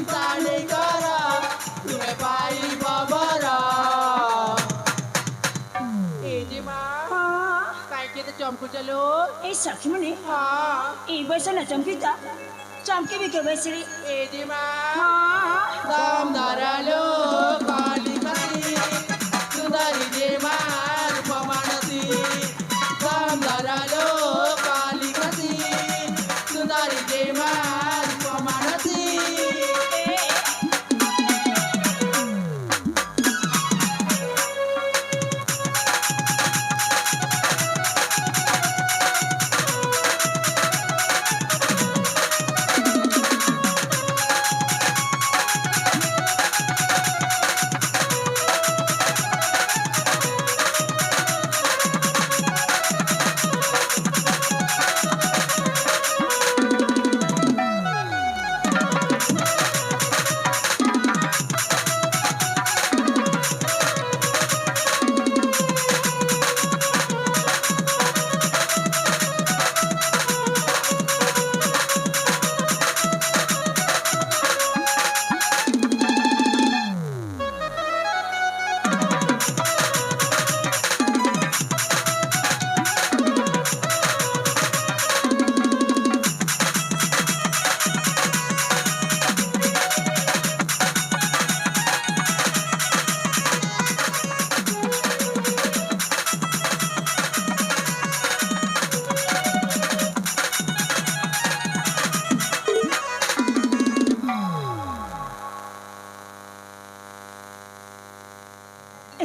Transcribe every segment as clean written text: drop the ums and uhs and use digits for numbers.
साडे कर तुमे पाई बाबरा ए जे माँ काय के तो चमकू चलो ए सखी मने हाँ ए बैसा न चमकीता चमकी भी के बैसरी ए जे माँ दाम दारालो काली कती सुंदरी जे माँ रूपमानती दाम दारालो काली कती सुंदरी जे माँ रूपमानती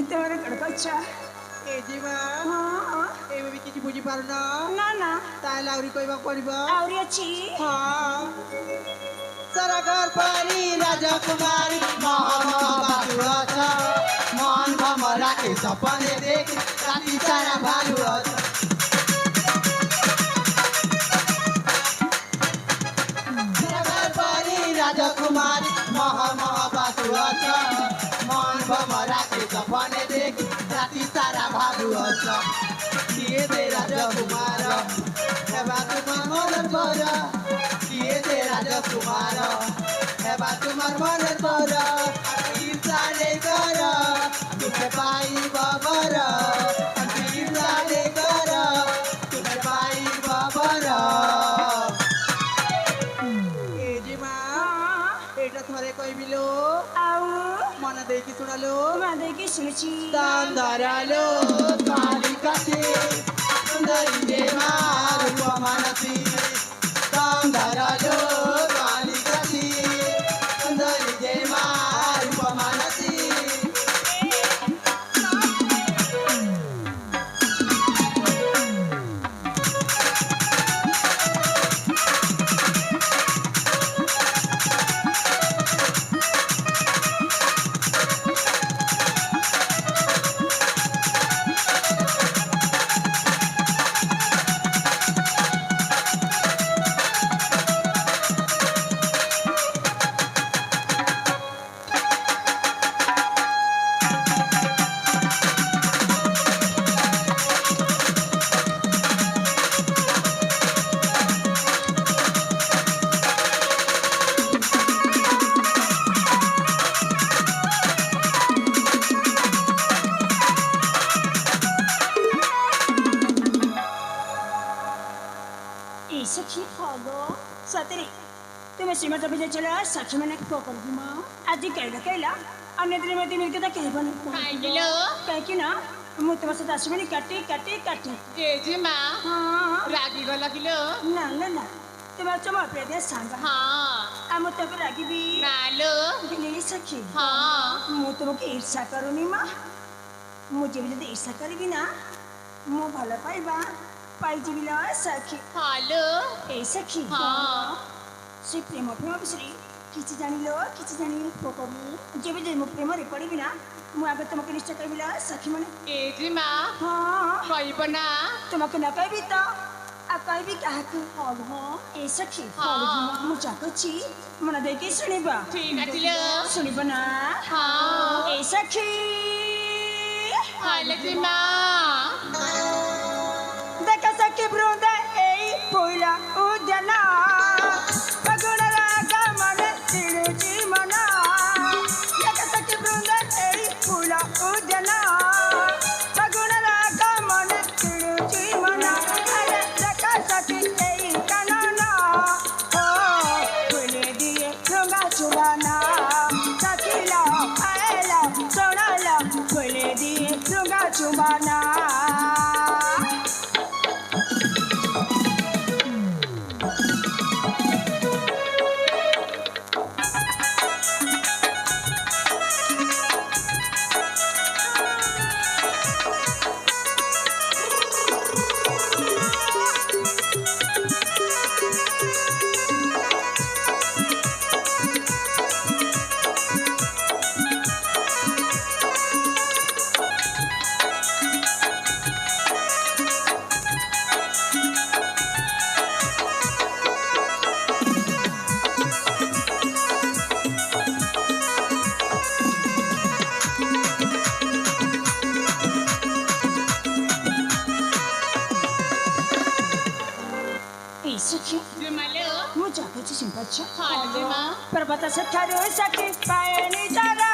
একেবারে গড়গচ্ছা ए जे माँ ए भी किसी बुझी पार ना না না ताला आउरी कोई पड़िबा আউরি আছি हाँ सारा घर पारी राजा कुमारी महाबाबुआछ मन भमरा के सपने देख राती सारा भालुआछ सारा घर पारी राजा कुमारी महाबाबुआछ मन भमरा के सपने देख राती सारा भालुआछ किए दे राजा कुमार हेबा तुमार मन पर किए दे राजा कुमार हेबा तुमार मन पर साडे कर तुमे पाई बाबर साडे कर तुमे पाई बाबर ए जे माँ এটা থরে কইবিলো আউ মন দেখি শুনালো মাদেরকে শুনেছি দান ধারালো কালি কাছে সুন্দরী যে মার উপমানতি দান ধারালো কালি কাছে সুন্দরী যে মার উপমানতি सखी हलो सतरी तुम्हें सीमा तब जे चला सखी मैंने कोकल घुमा आज कहला अन्य दिन में मिलके तो कह बन खाइलो कह कि ना ମୁଁ ତୁମ ସହିତ ଆସିବିନି କାଟି କାଟି କାଟି ए जी माँ ହଁ रागी गला किलो ନା ନା ନା ତୁମେ ଅଛ ମୋ ପ୍ରିୟ ସାଙ୍ଗ हाँ ଆଉ ମୁଁ ତମକୁ ରାଗିବି नालो ହେଲେ ସଖୀ हाँ ମୁଁ ତୁମକୁ ଈର୍ଷା କରୁନି ମା ମୁଁ ଯେବେ ଯଦି ଈର୍ଷା କରିବି ନା ମୁଁ ଭଲ ପାଇବା ପାଇଯିବି ନା ସଖୀ हालो ଏ ସଖୀ हाँ ସେ ପ୍ରେମ ବିଷୟରେ କିଛି ଜାଣିଲ କିଛି ଜାଣିନି ପକବି ଯେବେ ଯେ ମୁଁ ପ୍ରେମରେ ପଡ଼ିବି ନା ମୁଁ ଆଗ ତୁମକୁ ନିଶ୍ଚୟ କହିବି ନା ସଖୀ ମାନେ ए जी माँ ହଁ कही बना ତୁମକୁ ନ କହିବି ତ ଆଉ କହିବି କାହାକୁ ହଁ ଏ ସଖୀ ମୁଁ ଚାହୁଁଛି ମନ ଦେଇକି ଶୁଣିବ ठीक है चिलो ଶୁଣିବ ନା हाँ ଏ ସଖୀ हालो जी माँ ଦେଖ ସଖୀ ବୃନ୍ଦ ଏଇ ପୋଇଲା ଉଦ୍ୟାନ ଫଗୁଣର ଗମନ ତିଳୁଛି ଏଇ ସଖୀ ଜିମାଲୋ ମୁଁ ଯାଉଛି ସିମ୍ପାଚ୍ଛ ହଁ ଜିମା ପର୍ବତ ସେଠାରୁ ସଖୀ ପାଏନି ତାରା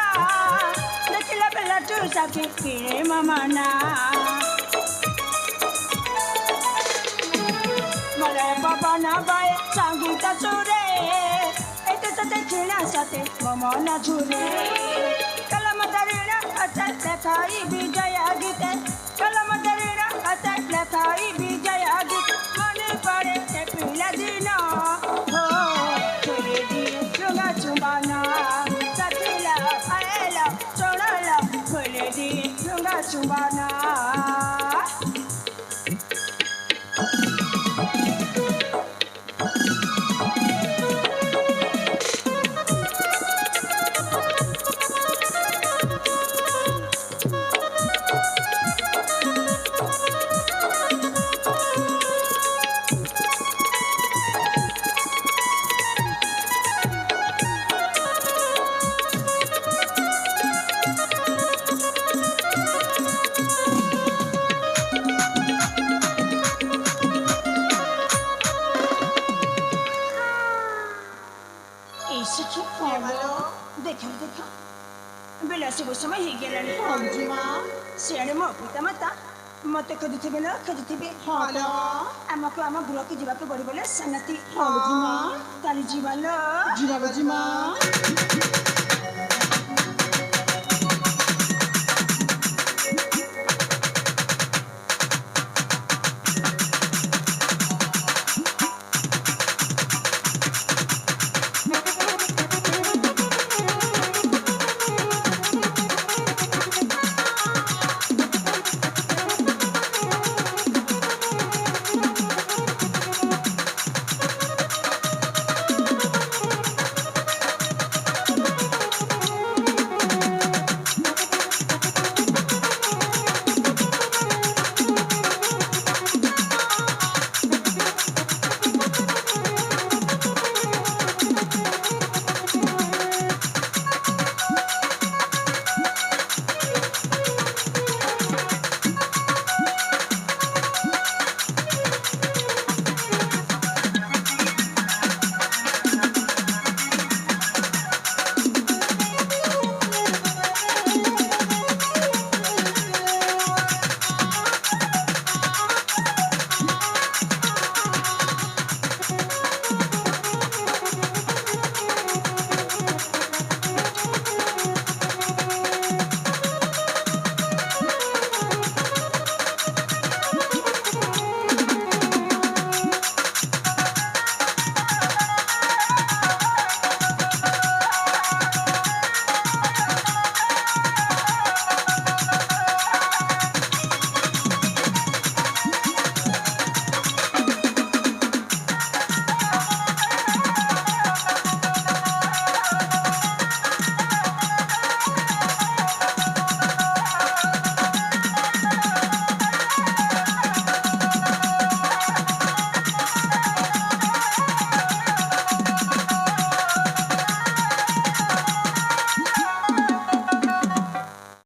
ଦେଖିଲା ବେଲାଠୁ ସଖୀ କିଣେ ମମନା ମଲୟ ପବନ ବଏ ସଙ୍ଗୀତ ସୁରେ ଏତେ ସତେ କ୍ଷୀଣା ସତେ ମନ ଝୁରେ କଲମ ଧରିଣ ଅତେ ଲେଖାଇ ବିଜୟ ଗୀତେ କଲମ ଧରିଣ ଅତେ ଲେଖାଇ ବିଜୟ ଗୀତେ ମନେ ପଡ଼େ ସେ ପିଲା ଦିନ ହୋ ଛୁରୀ ଦିଏ ଚୁଙ୍ଗା ଚୁମ୍ବନ ସଚିଲା ଆଏଲ ଶୁଣଲ ଖୋଲି ଦିଏ ଚୁଙ୍ଗା ଚୁମ୍ବନ ଦେଖ ଦେଖ ବିଳାସୀ ସମୟ ହେଇଗଲାଣି ସିଆଡ଼େ ମୋ ପିତା ମାତା ମତେ ଖୋଜୁଥିବେ ନା ଖୋଜୁଥିବେ ଆମକୁ ଆମ ଗୃହକୁ ଯିବାକୁ ପଡ଼ିବ ନା ସାନତି କାଲି ଯିବା ଲୋ ଯିବା